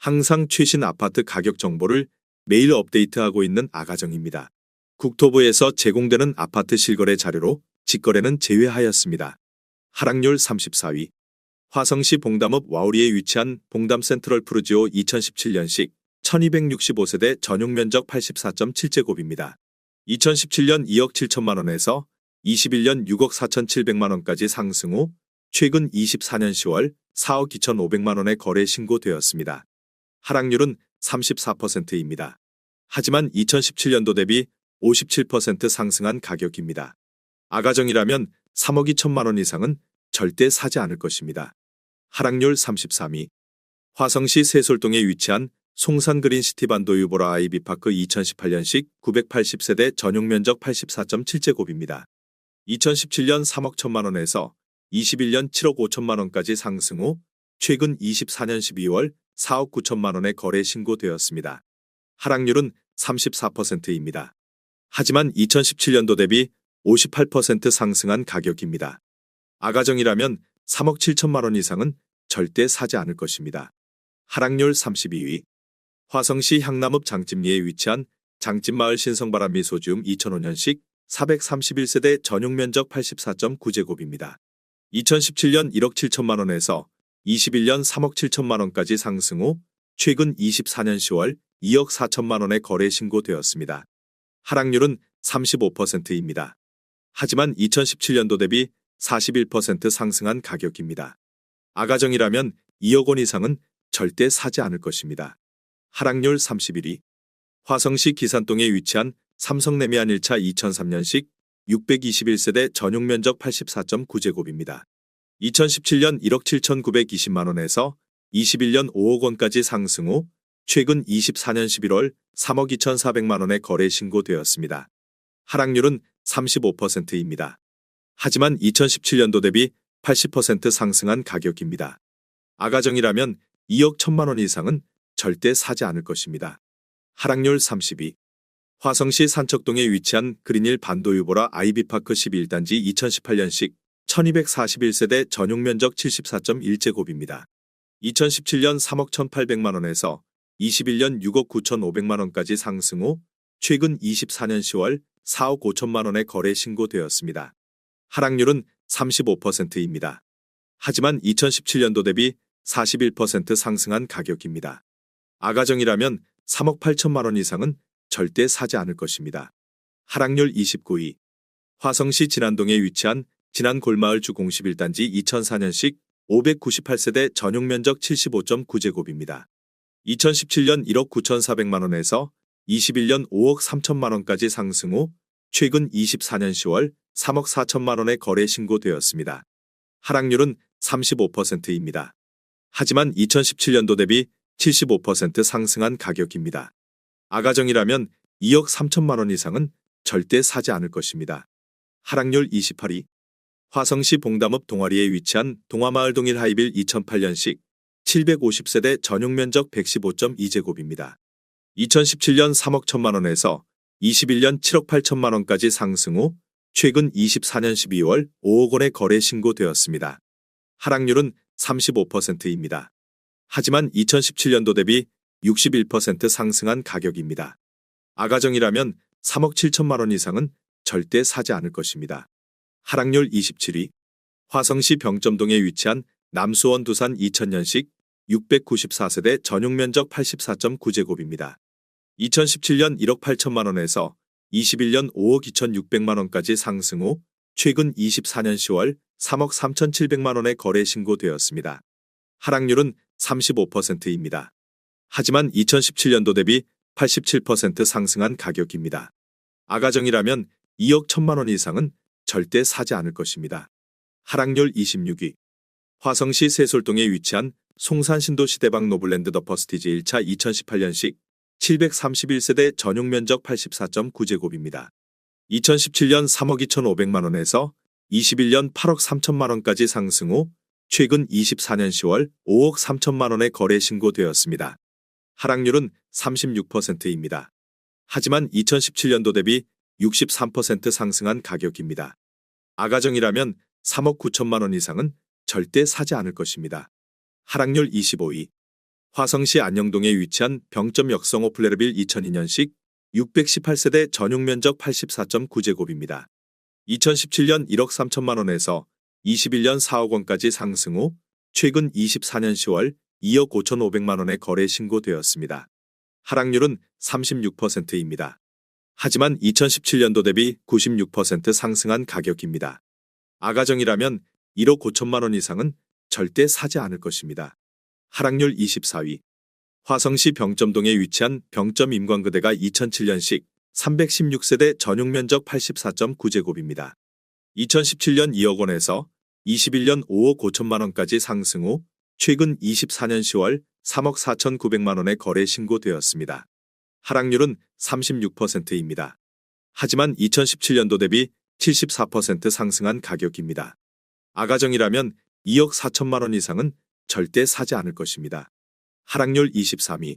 항상 최신 아파트 가격 정보를 매일 업데이트하고 있는 아가정입니다. 국토부에서 제공되는 아파트 실거래 자료로 직거래는 제외하였습니다. 하락률 34위. 화성시 봉담읍 와우리에 위치한 봉담 센트럴 푸르지오 2017년식 1265세대 전용 면적 84.7제곱입니다. 2017년 2억 7천만 원에서 21년 6억 4천7백만 원까지 상승 후 최근 24년 10월 4억 2천5백만 원에 거래 신고되었습니다. 하락률은 34%입니다. 하지만 2017년도 대비 57% 상승한 가격입니다. 아가정이라면 3억 2천만 원 이상은 절대 사지 않을 것입니다. 하락률 33위. 화성시 세솔동에 위치한 송산 그린시티 반도유보라 아이비파크 2018년식 980세대 전용 면적 84.7제곱입니다. 2017년 3억 1천만 원에서 21년 7억 5천만 원까지 상승 후 최근 24년 12월 4억 9천만 원에 거래 신고되었습니다. 하락률은 34%입니다. 하지만 2017년도 대비 58% 상승한 가격입니다. 아가정이라면 3억 7천만 원 이상은 절대 사지 않을 것입니다. 하락률 32위. 화성시 향남읍 장찜리에 위치한 장찜마을 신성바람 미소지움 2005년식 431세대 전용 면적 84.9제곱입니다. 2017년 1억 7천만 원에서 21년 3억 7천만 원까지 상승 후 최근 24년 10월 2억 4천만 원에 거래 신고되었습니다. 하락률은 35%입니다. 하지만 2017년도 대비 41% 상승한 가격입니다. 아가정이라면 2억 원 이상은 절대 사지 않을 것입니다. 하락률 31위. 화성시 기산동에 위치한 삼성레미안 1차 2003년식 621세대 전용 면적 84.9제곱입니다. 2017년 1억 7천9백20만 원에서 21년 5억 원까지 상승 후 최근 24년 11월 3억 2천4백만 원에 거래 신고되었습니다. 하락률은 35%입니다. 하지만 2017년도 대비 80% 상승한 가격입니다. 아가정이라면 2억 1천만 원 이상은 절대 사지 않을 것입니다. 하락률 32. 화성시 산척동에 위치한 그린힐 반도유보라 아이비파크 11단지 2018년식 1241세대 전용 면적 74.1제곱입니다. 2017년 3억 1,800만 원에서 21년 6억 9천5백만 원까지 상승 후 최근 24년 10월 4억 5천만 원에 거래 신고되었습니다. 하락률은 35%입니다. 하지만 2017년도 대비 41% 상승한 가격입니다. 아가정이라면 3억 8천만 원 이상은 절대 사지 않을 것입니다. 하락률 29위. 화성시 진안동에 위치한 진안골마을 주 01단지 2004년식 598세대 전용 면적 75.9제곱입니다. 2017년 1억 9천4백만 원에서 21년 5억 3천만 원까지 상승 후 최근 24년 10월 3억 4천만 원에 거래 신고되었습니다. 하락률은 35%입니다. 하지만 2017년도 대비 75% 상승한 가격입니다. 아가정이라면 2억 3천만 원 이상은 절대 사지 않을 것입니다. 하락률 28위. 화성시 봉담읍 동아리에 위치한 동화마을 동일 하이빌 2008년식 750세대 전용 면적 115.2제곱입니다. 2017년 3억 1천만 원에서 21년 7억 8천만 원까지 상승 후 최근 24년 12월 5억 원에 거래 신고되었습니다. 하락률은 35%입니다. 하지만 2017년도 대비 61% 상승한 가격입니다. 아가정이라면 3억 7천만 원 이상은 절대 사지 않을 것입니다. 하락률 27위. 화성시 병점동에 위치한 남수원 두산 2000년식 694세대 전용 면적 84.9제곱입니다. 2017년 1억 8천만 원에서 21년 5억 2천6백만 원까지 상승 후 최근 24년 10월 3억 3천7백만 원에 거래 신고되었습니다. 하락률은 35%입니다. 하지만 2017년도 대비 87% 상승한 가격입니다. 아가정이라면 2억 1천만 원 이상은 절대 사지 않을 것입니다. 하락률 26위. 화성시 세솔동에 위치한 송산신도시대박 노블랜드 더 퍼스티지 1차 2018년식 731세대 전용 면적 84.9제곱입니다. 2017년 3억 2천5백만 원에서 21년 8억 3천만 원까지 상승 후 최근 24년 10월 5억 3천만 원에 거래 신고되었습니다. 하락률은 36%입니다. 하지만 2017년도 대비 63% 상승한 가격입니다. 아가정이라면 3억 9천만 원 이상은 절대 사지 않을 것입니다. 하락률 25위. 화성시 안영동에 위치한 병점 역성호 플레르빌 2002년식 618세대 전용 면적 84.9제곱입니다. 2017년 1억 3천만 원에서 21년 4억 원까지 상승 후 최근 24년 10월 2억 5,500만 원에 거래 신고되었습니다. 하락률은 36%입니다. 하지만 2017년도 대비 96% 상승한 가격입니다. 아가정이라면 1억 5천만 원 이상은 절대 사지 않을 것입니다. 하락률 24위. 화성시 병점동에 위치한 병점 임광그대가 2007년식 316세대 전용 면적 84.9제곱입니다. 2017년 2억 원에서 21년 5억 5천만 원까지 상승 후 최근 24년 10월 3억 4,900만 원에 거래 신고되었습니다. 하락률은 36%입니다. 하지만 2017년도 대비 74% 상승한 가격입니다. 아가정이라면 2억 4천만 원 이상은 절대 사지 않을 것입니다. 하락률 23위.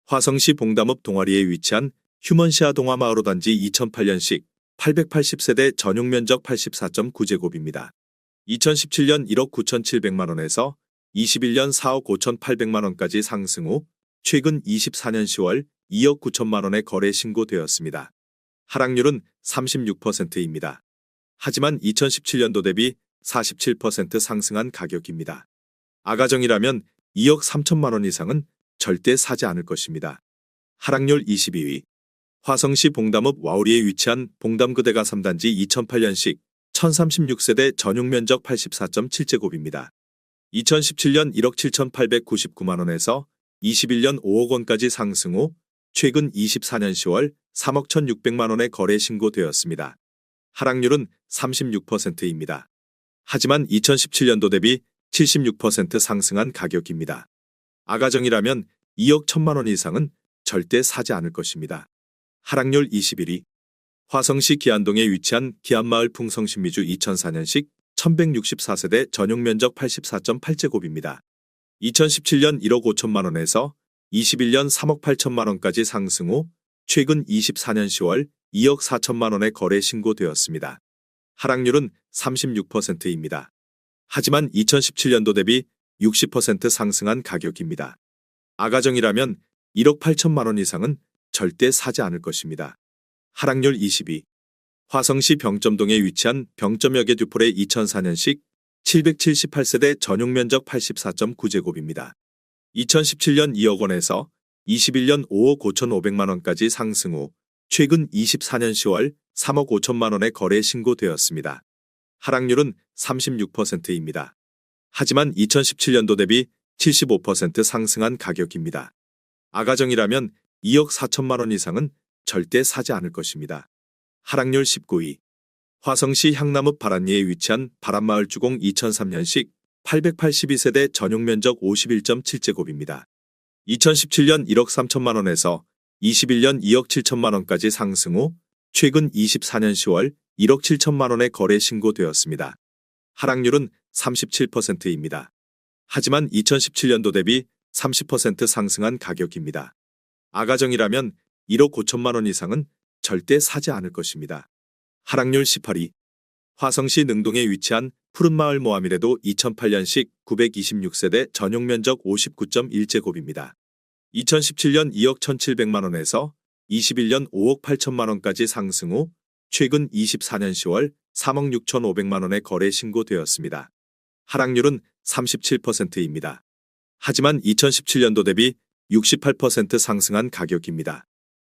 화성시 봉담읍 동아리에 위치한 휴먼시아 동화마을호 단지 2008년식 880세대 전용 면적 84.9제곱입니다. 2017년 1억 9,700만 원에서 21년 4억 5,800만 원까지 상승 후 최근 24년 10월 2억 9천만 원에 거래 신고되었습니다. 하락률은 36%입니다. 하지만 2017년도 대비 47% 상승한 가격입니다. 아가정이라면 2억 3천만 원 이상은 절대 사지 않을 것입니다. 하락률 22위. 화성시 봉담읍 와우리에 위치한 봉담그대가 3단지 2008년식 1036세대 전용 면적 84.7제곱입니다. 2017년 1억 7,899만 원에서 21년 5억 원까지 상승 후 최근 24년 10월 3억 1,600만 원에 거래 신고되었습니다. 하락률은 36%입니다. 하지만 2017년도 대비 76% 상승한 가격입니다. 아가정이라면 2억 1천만 원 이상은 절대 사지 않을 것입니다. 하락률 21위. 화성시 기안동에 위치한 기안마을 풍성신미주 2004년식 1164세대 전용 면적 84.8제곱입니다. 2017년 1억 5천만 원에서 21년 3억 8천만 원까지 상승 후 최근 24년 10월 2억 4천만 원에 거래 신고되었습니다. 하락률은 36%입니다. 하지만 2017년도 대비 60% 상승한 가격입니다. 아가정이라면 1억 8천만 원 이상은 절대 사지 않을 것입니다. 하락률 22. 화성시 병점동에 위치한 병점역의 듀폴의 2004년식 778세대 전용 면적 84.9제곱입니다. 2017년 2억 원에서 21년 5억 5,500만 원까지 상승 후 최근 24년 10월 3억 5천만 원에 거래 신고되었습니다. 하락률은 36%입니다. 하지만 2017년도 대비 75% 상승한 가격입니다. 아가정이라면 2억 4천만 원 이상은 절대 사지 않을 것입니다. 하락률 19위. 화성시 향남읍 바란리에 위치한 바란마을 주공 2003년식 882세대 전용 면적 51.7제곱입니다. 2017년 1억 3천만 원에서 21년 2억 7천만 원까지 상승 후 최근 24년 10월 1억 7천만 원에 거래 신고되었습니다. 하락률은 37%입니다. 하지만 2017년도 대비 30% 상승한 가격입니다. 아가정이라면 1억 5천만 원 이상은 절대 사지 않을 것입니다. 하락률 18위. 화성시 능동에 위치한 푸른마을 모하미레도 2008년식 926세대 전용 면적 59.1제곱입니다. 2017년 2억 1,700만 원에서 21년 5억 8천만 원까지 상승 후 최근 24년 10월 3억 6,500만 원에 거래 신고되었습니다. 하락률은 37%입니다. 하지만 2017년도 대비 68% 상승한 가격입니다.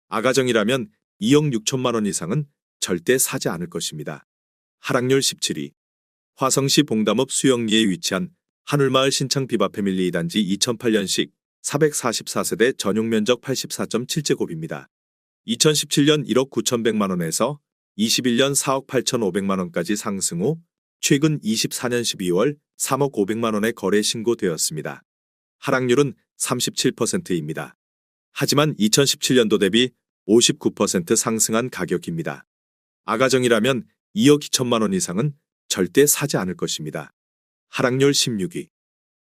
아가정이라면 2억 6천만 원 이상은 절대 사지 않을 것입니다. 하락률 17위. 화성시 봉담읍 수영리에 위치한 한울마을 신창 비바 패밀리 2단지 2008년식 444세대 전용 면적 84.7제곱입니다. 2017년 1억 9,100만 원에서 21년 4억 8,500만 원까지 상승 후 최근 24년 12월 3억 500만 원에 거래 신고되었습니다. 하락률은 37%입니다. 하지만 2017년도 대비 59% 상승한 가격입니다. 아가정이라면 2억 2천만 원 이상은 절대 사지 않을 것입니다. 하락률 16위.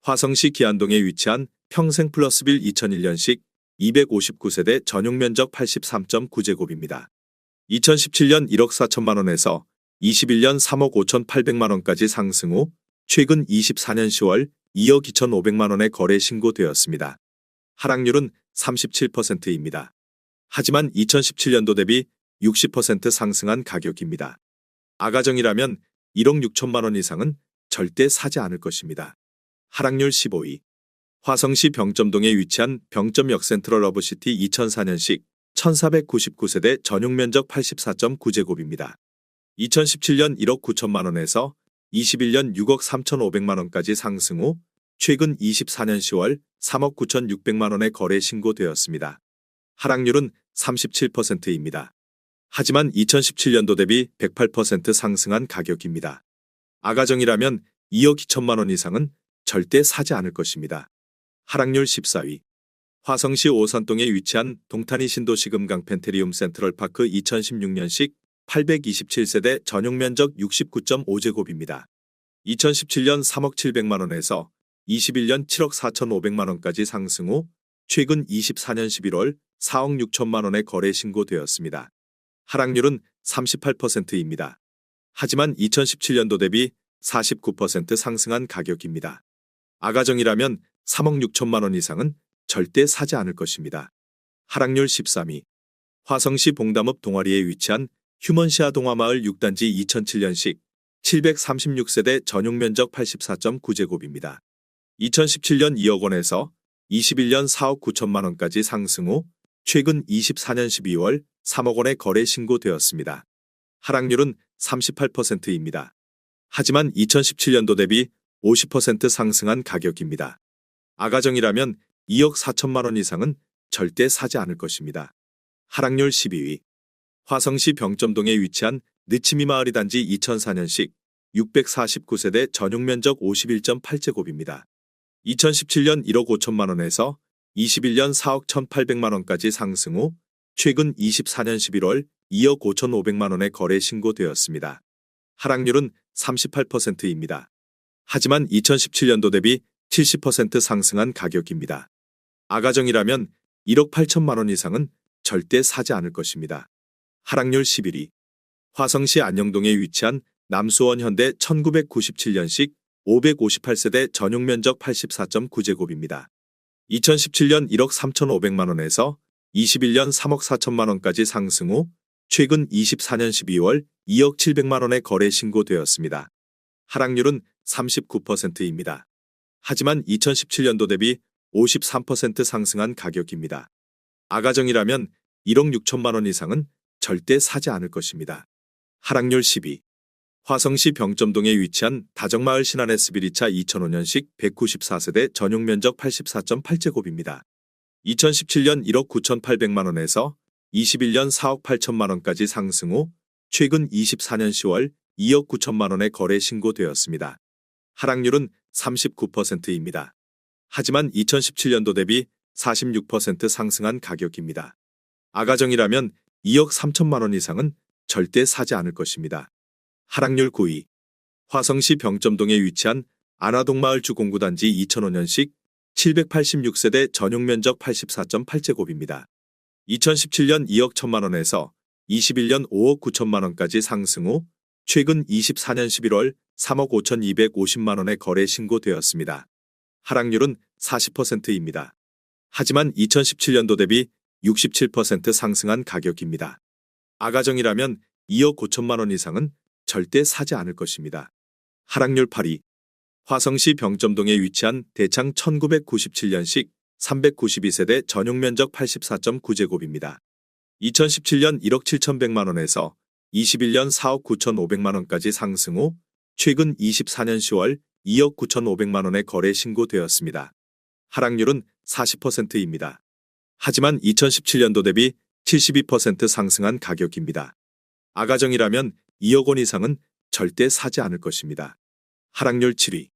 화성시 기안동에 위치한 평생플러스빌 2001년식 259세대 전용 면적 83.9제곱입니다. 2017년 1억 4천만 원에서 21년 3억 5,800만 원까지 상승 후 최근 24년 10월 2억 2,500만 원에 거래 신고되었습니다. 하락률은 37%입니다. 하지만 2017년도 대비 60% 상승한 가격입니다. 아가정이라면 1억 6천만 원 이상은 절대 사지 않을 것입니다. 하락률 15위. 화성시 병점동에 위치한 병점역 센트럴 러브시티 2004년식 1499세대 전용 면적 84.9제곱입니다. 2017년 1억 9천만 원에서 21년 6억 3,500만 원까지 상승 후 최근 24년 10월 3억 9,600만 원의 거래 신고되었습니다. 하락률은 37%입니다. 하지만 2017년도 대비 108% 상승한 가격입니다. 아가정이라면 2억 2천만 원 이상은 절대 사지 않을 것입니다. 하락률 14위. 화성시 오산동에 위치한 동탄이 신도시금 강펜테리움 센트럴파크 2016년식 827세대 전용 면적 69.5제곱입니다. 2017년 3억 700만 원에서 21년 7억 4,500만 원까지 상승 후 최근 24년 11월 4억 6천만 원의 거래 신고되었습니다. 하락률은 38%입니다. 하지만 2017년도 대비 49% 상승한 가격입니다. 아가정이라면 3억 6천만 원 이상은 절대 사지 않을 것입니다. 하락률 13위. 화성시 봉담읍 동아리에 위치한 휴먼시아 동화마을 6단지 2007년식 736세대 전용 면적 84.9제곱입니다. 2017년 2억 원에서 21년 4억 9천만 원까지 상승 후 최근 24년 12월 3억 원의 거래 신고되었습니다. 하락률은 38%입니다. 하지만 2017년도 대비 50% 상승한 가격입니다. 아가정이라면 2억 4천만 원 이상은 절대 사지 않을 것입니다. 하락률 12위. 화성시 병점동에 위치한 느치미 마을이 단지 2004년식 649세대 전용 면적 51.8제곱입니다. 2017년 1억 5천만 원에서 21년 4억 1,800만 원까지 상승 후 최근 24년 11월 2억 5,500만 원의 거래 신고되었습니다. 하락률은 38%입니다. 하지만 2017년도 대비 70% 상승한 가격입니다. 아가정이라면 1억 8천만 원 이상은 절대 사지 않을 것입니다. 하락률 11위. 화성시 안영동에 위치한 남수원 현대 1997년식 558세대 전용 면적 84.9제곱입니다. 2017년 1억 3,500만 원에서 21년 3억 4천만 원까지 상승 후 최근 24년 12월 2억 700만 원의 거래 신고되었습니다. 하락률은 39%입니다. 하지만 2017년도 대비 53% 상승한 가격입니다. 아가정이라면 1억 6천만 원 이상은 절대 사지 않을 것입니다. 하락률 10위. 화성시 병점동에 위치한 다정마을 신안SB2차 2005년식 194세대 전용 면적 84.8제곱입니다. 2017년 1억 9,800만 원에서 21년 4억 8천만 원까지 상승 후 최근 24년 10월 2억 9천만 원의 거래 신고되었습니다. 하락률은 39%입니다. 하지만 2017년도 대비 46% 상승한 가격입니다. 아가정이라면 2억 3천만 원 이상은 절대 사지 않을 것입니다. 하락률 9위. 화성시 병점동에 위치한 안화동마을 주공구단지 2005년식 786세대 전용 면적 84.8제곱입니다. 2017년 2억 1천만 원에서 21년 5억 9천만 원까지 상승 후 최근 24년 11월 3억 5,250만 원의 거래 신고되었습니다. 하락률은 40%입니다. 하지만 2017년도 대비 67% 상승한 가격입니다. 아가정이라면 2억 5천만 원 이상은 절대 사지 않을 것입니다. 하락률 8위. 화성시 병점동에 위치한 대창 1997년식 392세대 전용 면적 84.9제곱입니다. 2017년 1억 7,100만 원에서 21년 4억 9,500만 원까지 상승 후 최근 24년 10월 2억 9,500만 원의 거래 신고되었습니다. 하락률은 40%입니다. 하지만 2017년도 대비 72% 상승한 가격입니다. 아가정이라면 2억 원 이상은 절대 사지 않을 것입니다. 하락률 7위.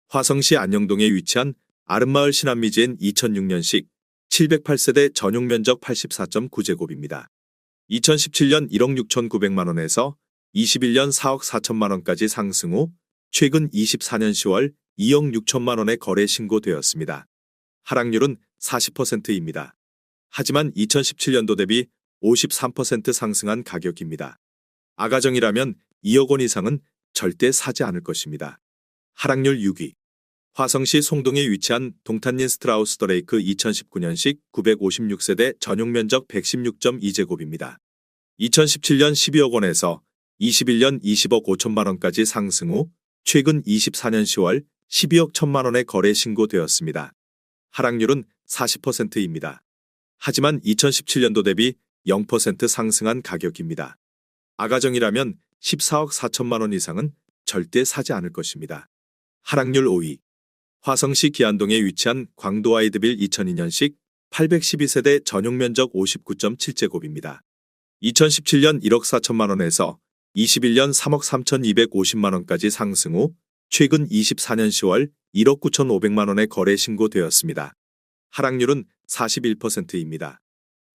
화성시 안영동에 위치한 아름마을 신안미지엔 2006년식 708세대 전용 면적 84.9제곱입니다. 2017년 1억 6,900만 원에서 21년 4억 4천만 원까지 상승 후 최근 24년 10월 2억 6천만 원의 거래 신고되었습니다. 하락률은 40%입니다. 하지만 2017년도 대비 53% 상승한 가격입니다. 아가정이라면 2억 원 이상은 절대 사지 않을 것입니다. 하락률 6위. 화성시 송동에 위치한 동탄닌 스트라우스 더 레이크 2019년식 956세대 전용 면적 116.2제곱입니다. 2017년 12억 원에서 21년 20억 5천만 원까지 상승 후 최근 24년 10월 12억 1천만 원에 거래 신고되었습니다. 하락률은 40%입니다. 하지만 2017년도 대비 0% 상승한 가격입니다. 아가정이라면 14억 4천만 원 이상은 절대 사지 않을 것입니다. 하락률 5위. 화성시 기안동에 위치한 광도 아이드빌 2002년식 812세대 전용 면적 59.7제곱입니다. 2017년 1억 4천만 원에서 21년 3억 3,250만 원까지 상승 후 최근 24년 10월 1억 9,500만 원에 거래 신고되었습니다. 하락률은 41%입니다.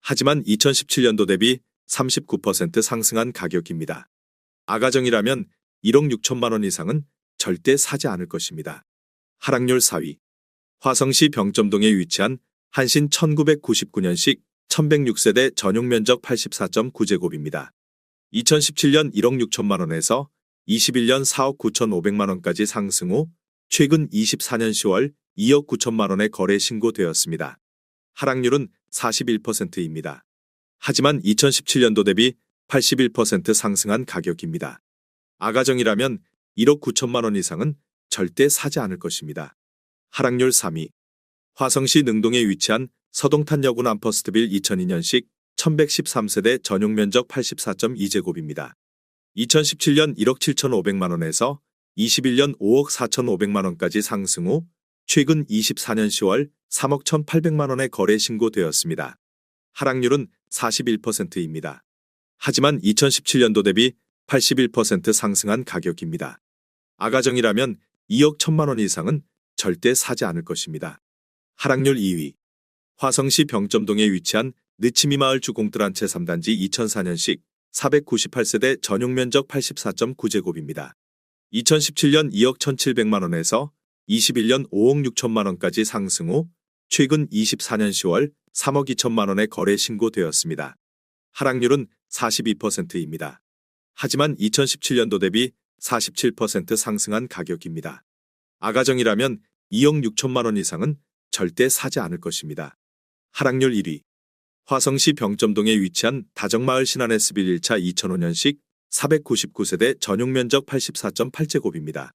하지만 2017년도 대비 39% 상승한 가격입니다. 아가정이라면 1억 6천만 원 이상은 절대 사지 않을 것입니다. 하락률 4위. 화성시 병점동에 위치한 한신 1999년식 1106세대 전용 면적 84.9제곱입니다. 2017년 1억 6천만 원에서 21년 4억 9,500만 원까지 상승 후 최근 24년 10월 2억 9천만 원에 거래 신고되었습니다. 하락률은 41%입니다. 하지만 2017년도 대비 81% 상승한 가격입니다. 아가정이라면 1억 9천만 원 이상은 절대 사지 않을 것입니다. 하락률 3위. 화성시 능동에 위치한 서동탄여군 암퍼스트빌 2002년식 1113세대 전용 면적 84.2제곱입니다. 2017년 1억 7,500만 원에서 21년 5억 4,500만 원까지 상승 후 최근 24년 10월 3억 1,800만 원에 거래 신고되었습니다. 하락률은 41%입니다. 하지만 2017년도 대비 81% 상승한 가격입니다. 아가정이라면 2억 1천만 원 이상은 절대 사지 않을 것입니다. 하락률 2위. 화성시 병점동에 위치한 느치미마을 주공뜰한채 3단지 2004년식 498세대 전용 면적 84.9제곱입니다. 2017년 2억 1,700만 원에서 21년 5억 6천만 원까지 상승 후 최근 24년 10월 3억 2천만 원에 거래 신고되었습니다. 하락률은 42%입니다. 하지만 2017년도 대비 47% 상승한 가격입니다. 아가정이라면 2억 6천만 원 이상은 절대 사지 않을 것입니다. 하락률 1위. 화성시 병점동에 위치한 다정마을 신안S빌 1차 2005년식 499세대 전용 면적 84.8제곱입니다.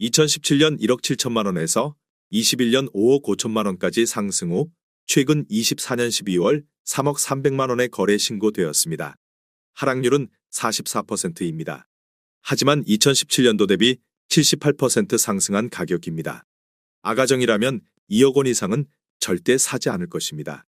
2017년 1억 7천만 원에서 21년 5억 5천만 원까지 상승 후 최근 24년 12월 3억 300만 원에 거래 신고되었습니다. 하락률은 44%입니다. 하지만 2017년도 대비 78% 상승한 가격입니다. 아가정이라면 2억 원 이상은 절대 사지 않을 것입니다.